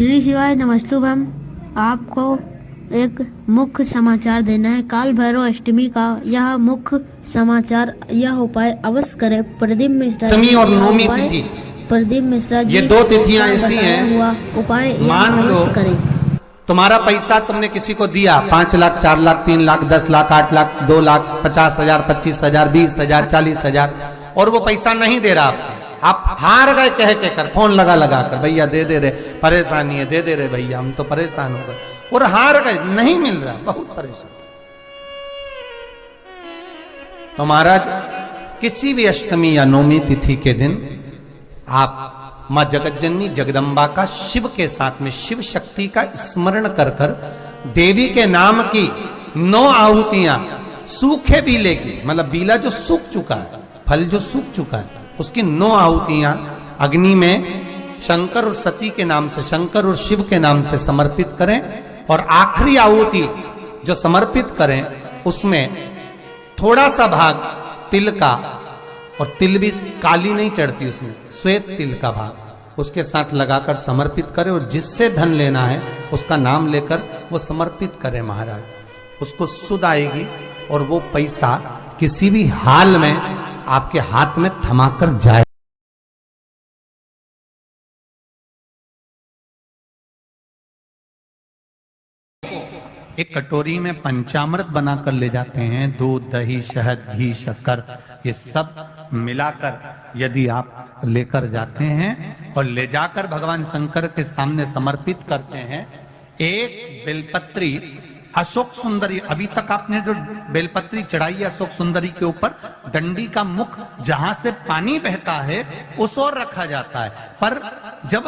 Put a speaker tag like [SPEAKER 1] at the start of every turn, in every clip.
[SPEAKER 1] श्री शिवाय नमस्तुभम। आपको एक मुख्य समाचार देना है। काल भैरव अष्टमी का यह मुख्य समाचार, यह उपाय अवश्य करें। प्रदीप मिश्रा
[SPEAKER 2] अष्टमी और नवमी तिथि,
[SPEAKER 1] प्रदीप मिश्रा जी
[SPEAKER 2] ये दो तिथियां ऐसी हैं,
[SPEAKER 1] हुआ उपाय
[SPEAKER 2] मान लो
[SPEAKER 1] अवश्य करें।
[SPEAKER 2] तुम्हारा पैसा तुमने किसी को दिया 5 लाख, 4 लाख, 3 लाख, 10 लाख, 8 लाख, 2 लाख, 50,000, 25,000, 20,000, 40,000 और वो पैसा नहीं दे रहा आपको, आप हार गए कह के कर, फोन लगा लगा कर, भैया दे दे रहे, परेशानी है, दे दे रहे भैया, हम तो परेशान हो गए, और हार गए, नहीं मिल रहा, बहुत परेशान। तो महाराज किसी भी अष्टमी या नवमी तिथि के दिन आप मां जगतजननी जगदम्बा का शिव के साथ में, शिव शक्ति का स्मरण कर कर देवी के नाम की 9 आहुतियां, सूखे बीले की, मतलब बीला जो सूख चुका है, फल जो सूख चुका है, उसकी 9 आहुतियां अग्नि में शंकर और सती के नाम से, शंकर और शिव के नाम से समर्पित करें। और आखिरी आहुति जो समर्पित करें उसमें थोड़ा सा भाग तिल का, और तिल भी काली नहीं चढ़ती उसमें, श्वेत तिल का भाग उसके साथ लगाकर समर्पित करें, और जिससे धन लेना है उसका नाम लेकर वो समर्पित करें महाराज, उसको सुध आएगी और वो पैसा किसी भी हाल में आपके हाथ में थमाकर जाए। एक कटोरी में पंचामृत बनाकर ले जाते हैं, दूध, दही, शहद, घी, शक्कर, ये सब मिलाकर यदि आप लेकर जाते हैं और ले जाकर भगवान शंकर के सामने समर्पित करते हैं, एक बेलपत्री अशोक सुंदरी, अभी तक आपने जो बेलपत्री चढ़ाई है अशोक सुंदरी के ऊपर, डंडी का मुख जहां से पानी बहता है उस ओर रखा जाता है। पर जब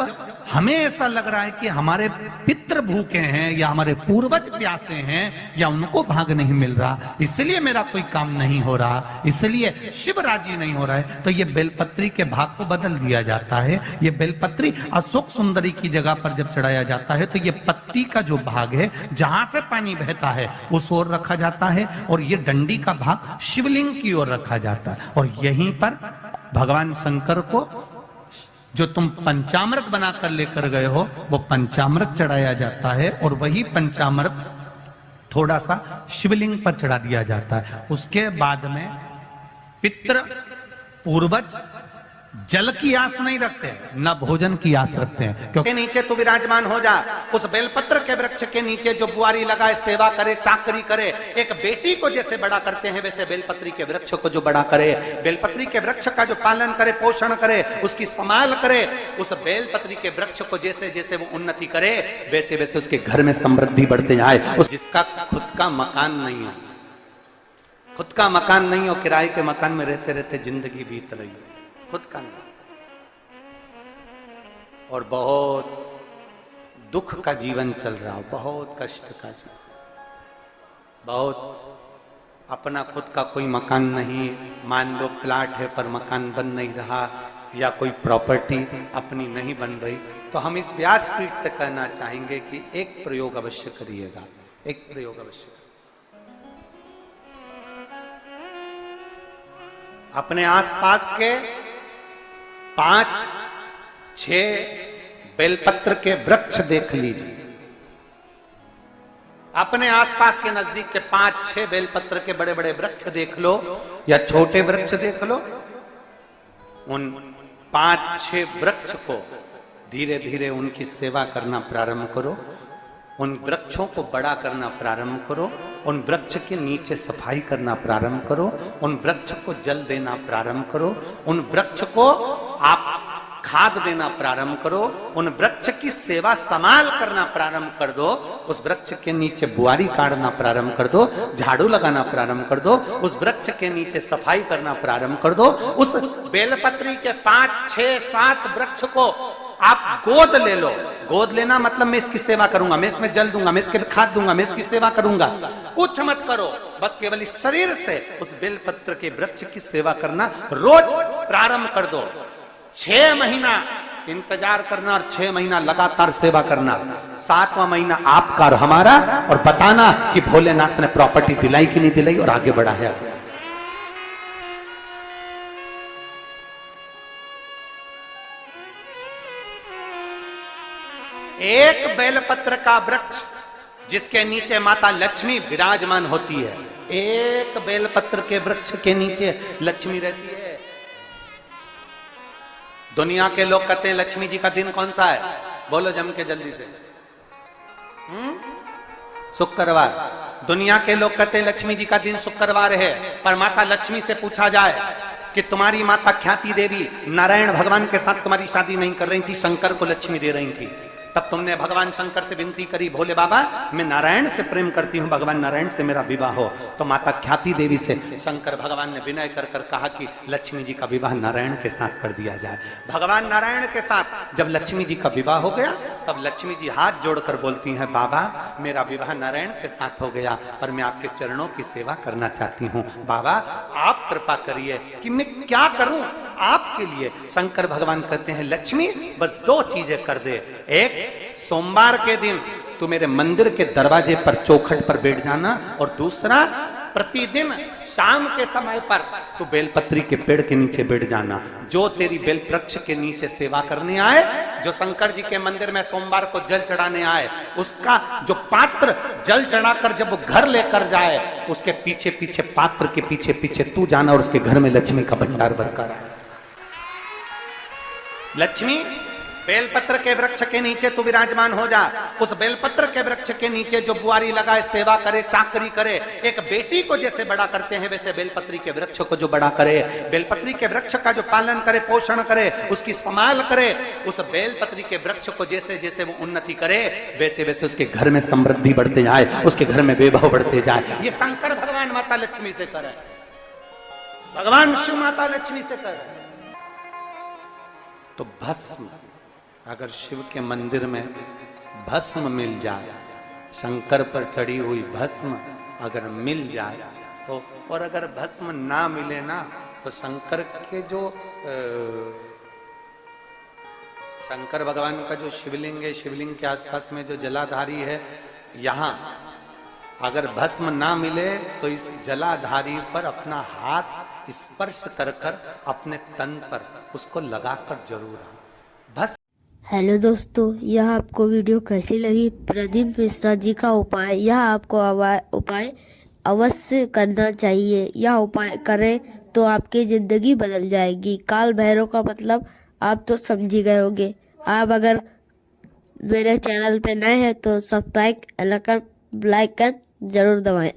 [SPEAKER 2] हमें ऐसा लग रहा है कि हमारे पितृ भूखे हैं या हमारे पूर्वज प्यासे हैं या उनको भाग नहीं मिल रहा, इसलिए मेरा कोई काम नहीं हो रहा, इसलिए शिव राजी नहीं हो रहा है, तो ये बेलपत्री के भाग को बदल दिया जाता है। ये बेलपत्री अशोक सुंदरी की जगह पर जब चढ़ाया जाता है तो ये पत्ती का जो भाग है जहां से पानी बहता है उस ओर रखा जाता है, और ये डंडी का भाग शिवलिंग की ओर रखा जाता है। और यहीं पर भगवान शंकर को जो तुम पंचामृत बनाकर लेकर गए हो वो पंचामृत चढ़ाया जाता है, और वही पंचामृत थोड़ा सा शिवलिंग पर चढ़ा दिया जाता है। उसके बाद में पितृ पूर्वज जल की आस नहीं रखते, न भोजन की आस रखते हैं, क्योंकि नीचे तू विराजमान हो जा, उस बेलपत्र के वृक्ष के नीचे जो बुआरी लगाए, सेवा करे, चाकरी करे, एक बेटी को जैसे बड़ा करते हैं वैसे बेलपत्री के वृक्ष को जो बड़ा करे, बेलपत्री के वृक्ष का जो पालन करे, पोषण करे, उसकी संभाल करे, उस बेलपत्री के वृक्ष को जैसे जैसे वो उन्नति करे वैसे वैसे उसके घर में समृद्धि बढ़ते जाए। उस जिसका खुद का मकान नहीं हो, खुद का मकान नहीं हो, किराए के मकान में रहते रहते जिंदगी बीत रही है, खुद का नहीं, और बहुत दुख का जीवन चल रहा हो, बहुत कष्ट का जीवन, बहुत अपना खुद का कोई मकान नहीं, मान लो प्लाट है पर मकान बन नहीं रहा, या कोई प्रॉपर्टी अपनी नहीं बन रही, तो हम इस व्यासपीठ से कहना चाहेंगे कि एक प्रयोग अवश्य करिएगा, एक प्रयोग अवश्य करिएगा। अपने आसपास के 5-6 बेलपत्र के वृक्ष देख लीजिए, अपने आसपास के नजदीक के 5-6 बेलपत्र के बड़े बड़े वृक्ष देख लो या छोटे वृक्ष देख लो, उन 5-6 वृक्ष को धीरे धीरे उनकी सेवा करना प्रारंभ करो, उन वृक्षों को बड़ा करना प्रारंभ करो, उन वृक्ष के नीचे सफाई करना प्रारंभ करो, उन वृक्ष को जल देना प्रारंभ करो, उन वृक्ष को आप खाद देना प्रारंभ करो, उन वृक्ष की सेवा संभाल करना प्रारंभ कर दो, उस वृक्ष के नीचे बुआरी काटना प्रारंभ कर दो, झाड़ू लगाना प्रारंभ कर दो, उस वृक्ष के नीचे सफाई करना प्रारंभ कर दो, उस बेलपत्री के 5-6-7 वृक्ष को आप गोद ले लो। गोद लेना मतलब मैं इसकी सेवा करूंगा, मैं इसमें जल दूंगा, मैं इसके खाद दूंगा, मैं इसकी सेवा करूंगा, कुछ मत करो, बस केवल इस शरीर से उस बेलपत्र के वृक्ष की सेवा करना रोज प्रारंभ कर दो। 6 महीना इंतजार करना और 6 महीना लगातार सेवा करना, 7वां महीना आपका और हमारा, और बताना कि भोलेनाथ ने प्रॉपर्टी दिलाई कि नहीं दिलाई और आगे बढ़ा है। एक बेलपत्र का वृक्ष जिसके नीचे माता लक्ष्मी विराजमान होती है, एक बेलपत्र के वृक्ष के नीचे लक्ष्मी रहती है। दुनिया के लोग कहते हैं लक्ष्मी जी का दिन कौन सा है? बोलो जम के जल्दी से। शुक्रवार। दुनिया के लोग कहते हैं लक्ष्मी जी का दिन शुक्रवार है, पर माता लक्ष्मी से पूछा जाए कि तुम्हारी माता ख्याति देवी नारायण भगवान के साथ तुम्हारी शादी नहीं कर रही थी, शंकर को लक्ष्मी दे रही थी, तब तुमने भगवान शंकर से विनती करी, भोले बाबा मैं नारायण से प्रेम करती हूं, भगवान नारायण से मेरा विवाह हो। तो माता ख्याति देवी से शंकर भगवान ने विनय कर कर कहा कि लक्ष्मी जी का विवाह नारायण के साथ कर दिया जाए। भगवान नारायण के साथ जब लक्ष्मी जी का विवाह हो गया, तब लक्ष्मी जी हाथ जोड़कर बोलती हैं, बाबा मेरा विवाह नारायण के साथ हो गया, पर मैं आपके चरणों की सेवा करना चाहती हूँ, बाबा आप कृपा करिए कि मैं क्या करूं आपके लिए। शंकर भगवान कहते हैं, लक्ष्मी बस दो चीजें कर दे, एक सोमवार के दिन तू मेरे मंदिर के दरवाजे पर चौखट पर बैठ जाना, और दूसरा प्रतिदिन शाम के समय पर तू बेलपत्री के पेड़ के नीचे बैठ जाना। जो तेरी बेल वृक्ष के नीचे सेवा करने आए, जो शंकर जी के मंदिर में सोमवार को जल चढ़ाने आए, उसका जो पात्र जल चढ़ाकर जब वो घर लेकर जाए, उसके पीछे पीछे पात्र के पीछे पीछे तू जाना और उसके घर में लक्ष्मी का भंडार भरकर आए। लक्ष्मी बेलपत्र के वृक्ष के नीचे तू विराजमान हो जा। उस बेलपत्र के वृक्ष के नीचे जो बुआरी लगाए, सेवा करे, चाकरी करे, एक बेटी को जैसे बड़ा करते हैं वैसे बेलपत्री के वृक्ष को जो बड़ा करे, बेलपत्री के वृक्ष का जो पालन करे, पोषण करे, उसकी संभाल करे, उस बेलपत्री के वृक्ष को जैसे जैसे वो उन्नति करे, वैसे वैसे उसके घर में समृद्धि बढ़ते जाए, उसके घर में वैभव बढ़ते जाए। ये शंकर भगवान माता लक्ष्मी से करे, भगवान शिव माता लक्ष्मी से करे। तो भस्म, अगर शिव के मंदिर में भस्म मिल जाए, शंकर पर चढ़ी हुई भस्म अगर मिल जाए तो, और अगर भस्म ना मिले ना, तो शंकर के जो शंकर भगवान का जो शिवलिंग है, शिवलिंग के आसपास में जो जलाधारी है, यहां अगर भस्म ना मिले तो इस जलाधारी पर अपना हाथ स्पर्श कर कर अपने तन पर उसको लगाकर जरूर आओ। भस्म।
[SPEAKER 1] हेलो दोस्तों, यह आपको वीडियो कैसी लगी? प्रदीप मिश्रा जी का उपाय, यह आपको उपाय अवश्य करना चाहिए। यह उपाय करें तो आपकी ज़िंदगी बदल जाएगी। काल भैरव का मतलब आप तो समझ ही गए होंगे। आप अगर मेरे चैनल पे नए हैं तो सब्सक्राइब, लाइक जरूर दबाएं।